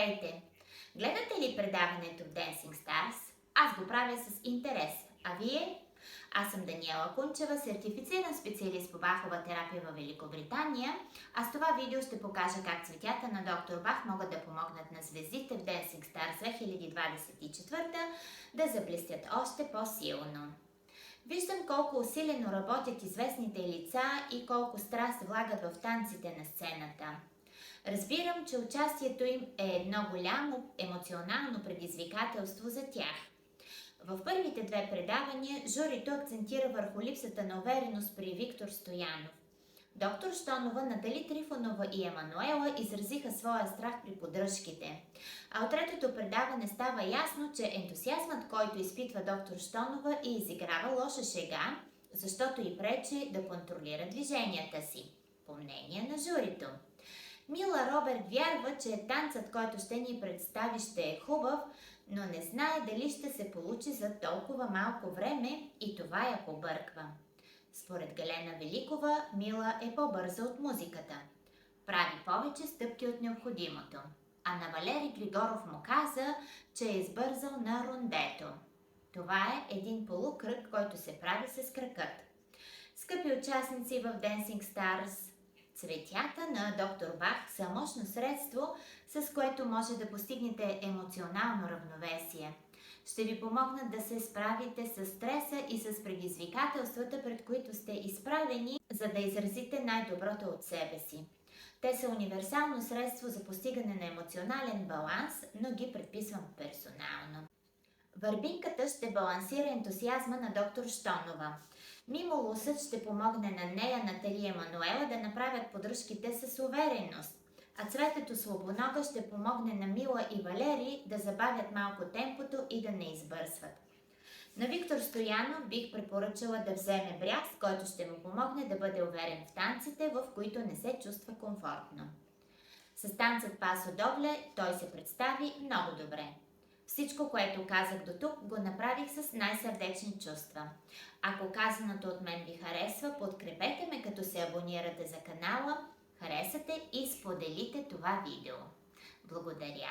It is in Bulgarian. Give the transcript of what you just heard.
Здравейте! Гледате ли предаването Dancing Stars? Аз го правя с интерес. А вие? Аз съм Даниела Кунчева, сертифициран специалист по Бахова терапия в Великобритания, а с това видео ще покажа как цветята на доктор Бах могат да помогнат на звездите в Dancing Stars 2024 да заблестят още по-силно. Виждам колко усилено работят известните лица и колко страст влагат в танците на сцената. Разбирам, че участието им е едно голямо емоционално предизвикателство за тях. В първите две предавания журито акцентира върху липсата на увереност при Виктор Стоянов. Доктор Щонова, Натали Трифонова и Емануела изразиха своя страх при поддръжките. А от третото предаване става ясно, че ентусиазмът, който изпитва доктор Щонова, и изиграва лоша шега, защото й пречи да контролира движенията си, по мнение на журито. Мила Роберт вярва, че танцът, който ще ни представи, ще е хубав, но не знае дали ще се получи за толкова малко време и това я побърква. Според Галена Великова, Мила е по-бърза от музиката. Прави повече стъпки от необходимото. А на Валери Григоров му каза, че е избързал на рундето. Това е един полукръг, който се прави с кракът. Скъпи участници в Dancing Stars, цветята на доктор Бах са мощно средство, с което може да постигнете емоционално равновесие. Ще ви помогнат да се справите с стреса и с предизвикателствата, пред които сте изправени, за да изразите най-доброто от себе си. Те са универсално средство за постигане на емоционален баланс, но ги предписвам персонално. Върбинката ще балансира ентусиазма на доктор Щонова. Мимолусът ще помогне на нея, Натали и Емануела да направят поддръжките с увереност, а цветето Слабонога ще помогне на Мила и Валери да забавят малко темпото и да не избърсват. На Виктор Стоянов бих препоръчала да вземе бряг, който ще му помогне да бъде уверен в танците, в които не се чувства комфортно. С танцът Пасо Добле той се представи много добре. Всичко, което казах до тук, го направих с най-сърдечни чувства. Ако казаното от мен ви харесва, подкрепете ме, като се абонирате за канала, харесате и споделите това видео. Благодаря!